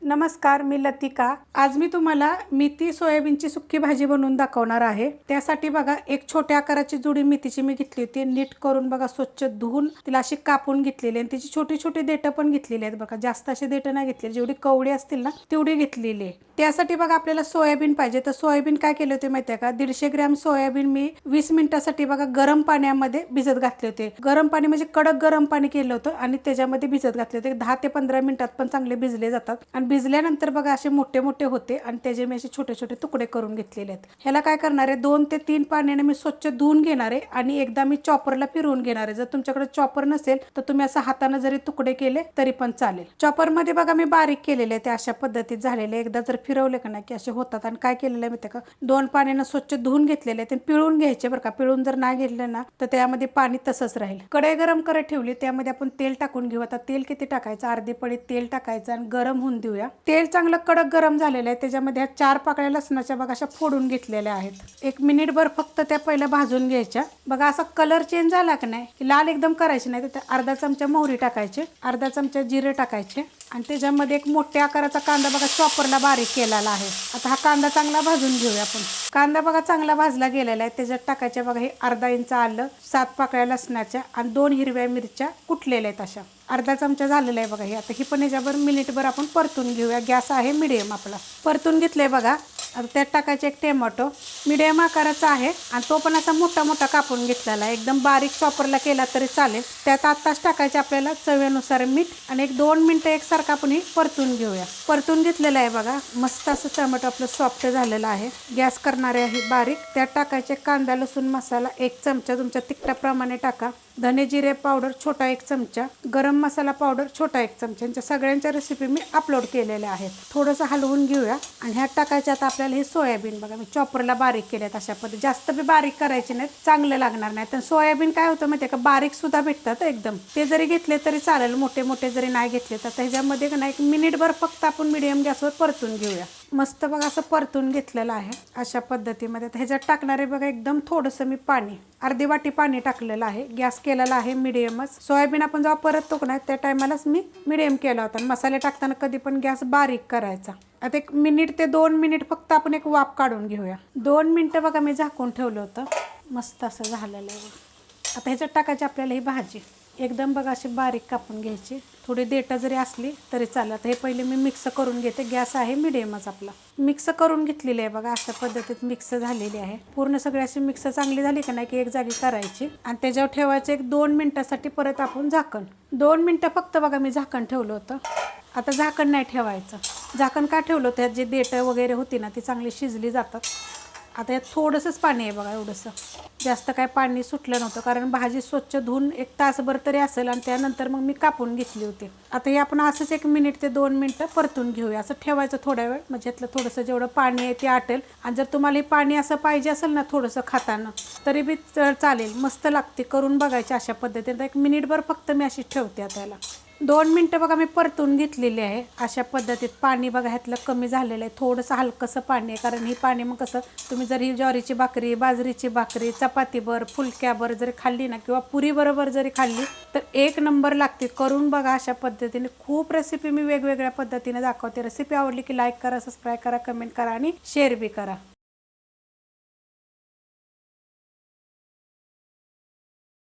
नमस्कार, मी लतिका। आज मी तुम्हाला मेथी सोयाबीनची सुक्की भाजी बनवून दाखवणार आहे। त्यासाठी बघा, एक छोट्या आकाराची जुडी मेथीची मी घेतली होती। नीट करून बघा, स्वच्छ धुवून तिला अशी कापून घेतलेली आहे। तिची छोटी छोटी देठ पण घेतलेली आहेत बघा, जास्त असे देठ नाही घेतले, जेवढी कवळी असतील ना तेवढी घेतलेली आहे। त्यासाठी बघा आपल्याला सोयाबीन पाहिजे। तर सोयाबीन काय केले होते माहिती आहे का, 150 ग्रॅम सोयाबीन मी 20 मिनिटांसाठी बघा गरम पाण्यामध्ये भिजत घातले होते। गरम पाणी म्हणजे कडक गरम पाणी केलं होतं आणि त्याच्यामध्ये भिजत घातले होते। 10 ते 15 मिनिटात पण चांगले भिजले जातात। आणि भिजल्यानंतर बघा असे मोठे मोठे होते आणि त्याचे मी असे छोटे छोटे तुकडे करून घेतलेले आहेत। ह्याला काय करणार आहे, 2 ते 3 पाण्याने मी स्वच्छ धुवून घेणार आहे आणि एकदा मी चॉपरला फिरवून घेणार आहे। जर तुमच्याकडे चॉपर नसेल तर तुम्ही असं हाताने जरी तुकडे केले तरी पण चालेल। चॉपर मध्ये बघा मी बारीक केलेले आहे, ते अशा पद्धतीत झालेले। एकदा जर फिरवले का नाही की असे होतात। आणि काय केलेलं आहे माहिती का, 2 पाण्याने स्वच्छ धुवून घेतलेले आहे, ते पिळून घ्यायचे बरं का। पिळून जर नाही घेतलं ना तर त्यामध्ये पाणी तसंच राहील। कढई गरम करत ठेवली, त्यामध्ये आपण तेल टाकून घेऊ। आता तेल किती टाकायचं, अर्धी पळी तेल टाकायचं आणि गरम होऊन देऊया। तेल चांगलं कडक गरम झालेलं आहे। त्याच्यामध्ये ह्या 4 पाकळ्या लसणाच्या बघा अशा फोडून घेतलेल्या आहेत। 1 मिनिटभर फक्त त्या पहिल्या भाजून घ्यायच्या बघा। असा कलर चेंज झाला की नाही की लाल एकदम करायची नाही, तर अर्धा चमचा मोहरी टाकायचे, अर्धा चमचा जिरे टाकायचे आणि त्याच्यामध्ये एक मोठ्या आकाराचा कांदा बघा चॉपरला बारीक केलेला आहे। आता हा कांदा चांगला भाजून घेऊया आपण। कांदा बघा चांगला भाजला गेलेला आहे। त्याच्यात टाकायच्या बघा हे अर्धा इंच आलं, 7 पाकळ्या लसणाच्या आणि 2 हिरव्या मिरच्या कुटलेल्या आहेत अशा। अर्धा चमचा झालेला आहे बघा हे। आता ही पण याच्यावर मिनिटभर आपण परतून घेऊया। गॅस आहे मिडियम आपला। परतून घेतलंय बघा। आता त्यात टाकायचे एक टोमॅटो, मिडियम आकाराचा आहे आणि तो पण असा मोठा मोठा कापून घेतलेला आहे। एकदम बारीक चॉपरला केला तरी चालेल। त्यात आत्ताच टाकायचे आपल्याला चवीनुसार मीठ आणि एक 2 मिनिटं एकसारखं आपण हे परतून घेऊया। परतून घेतलेलं आहे बघा, मस्त असं टोमॅटो आपलं सॉफ्ट झालेलं आहे। गॅस करणारे आहे बारीक। त्यात टाकायचे कांदा लसूण मसाला 1 चमचा, तुमच्या तिखटाप्रमाणे टाका। धने जिरे पावडर छोटा 1 चमचा, गरम मसाला पावडर छोटा 1 चमचा। यांच्या सगळ्यांच्या रेसिपी मी अपलोड केलेल्या आहेत। थोडंसं हलवून घेऊया आणि ह्यात टाकायचे आता आपल्याला हे सोयाबीन बघा, मी चॉपरला बारीक केलेत अशा पद्धती। जास्त बी बारीक करायचे नाहीत, चांगलं लागणार नाही। तर सोयाबीन काय होतं माहिती आहे का, बारीक सुद्धा भेटतात एकदम, ते जरी घेतले तरी चालेल, मोठे मोठे जरी नाही घेतले तर। ह्याच्यामध्ये का नाही 1 मिनिटभर फक्त आपण मिडियम गॅसवर परतून घेऊया। मस्त बघा असं परतून घेतलेलं आहे अशा पद्धतीमध्ये। तर ह्याच्यात टाकणारे बघा एकदम थोडंसं मी पाणी, अर्धी वाटी पाणी टाकलेलं आहे। गॅस केलेला आहे मिडियमच। सोयाबीन आपण जेव्हा परततो का नाही त्या टायमालाच मी मिडियम केला होता। आणि मसाले टाकताना कधी पण गॅस बारीक करायचा। आता 1 मिनिट ते 2 मिनिट फक्त आपण एक वाफ काढून घेऊया। 2 मिनिटं बघा मी झाकून ठेवलं होतं, मस्त असं झालेलं आहे। आता ह्याच्यात टाकायची आपल्याला ही भाजी, एकदम बघा अशी बारीक कापून घ्यायची। थोडी देठं जरी असली तरी चालेल। आता हे पहिले मी मिक्स करून घेते। गॅस आहे मिडियमच आपला। मिक्स करून घेतलेली आहे बघा, अशा पद्धतीत मिक्स झालेली आहे। पूर्ण सगळी अशी मिक्स चांगली झाली का नाही की एक जागी करायची आणि त्याच्यावर ठेवायचं एक 2 मिनिटासाठी परत आपण झाकण। 2 मिनिटं फक्त बघा मी झाकण ठेवलं होतं। आता झाकण नाही ठेवायचं। झाकण का ठेवलं होतं, जे देठं वगैरे होती ना ती चांगली शिजली जातात। आता यात थोडंसंच पाणी आहे बघा, एवढंसं, जास्त काय पाणी सुटलं नव्हतं, कारण भाजी स्वच्छ धुवून 1 तासभर तरी असेल आणि त्यानंतर मग मी कापून घेतली होती। आता हे आपण असंच 1 मिनिट ते 2 मिनिटं परतून घेऊया। असं ठेवायचं थोड्या वेळ, म्हणजे यातलं थोडंसं जेवढं पाणी आहे ते आटेल। आणि जर तुम्हाला हे पाणी असं पाहिजे असेल ना थोडंसं खाताना तरी बी चालेल, मस्त लागते। करून बघायची अशा पद्धतीने। 1 मिनिटभर फक्त मी अशी ठेवते आता याला। 2 मिनिटं बघा मी परतून घेतलेली आहे अशा पद्धतीत। पाणी बघा ह्यातलं कमी झालेलं आहे, थोडंसं हलकंसं पाणी आहे, कारण ही पाणी मग कसं तुम्ही जर ही ज्वारीची भाकरी, बाजरीची भाकरी, चपातीवर, फुलक्यावर जरी खाल्ली ना किंवा पुरी बरोबर जरी खाल्ली तर 1 नंबर लागते। करून बघा अशा पद्धतीने। खूप रेसिपी मी वेगवेगळ्या पद्धतीने दाखवते। रेसिपी आवडली की लाईक करा, सबस्क्राईब करा, कमेंट करा आणि शेअर बी करा।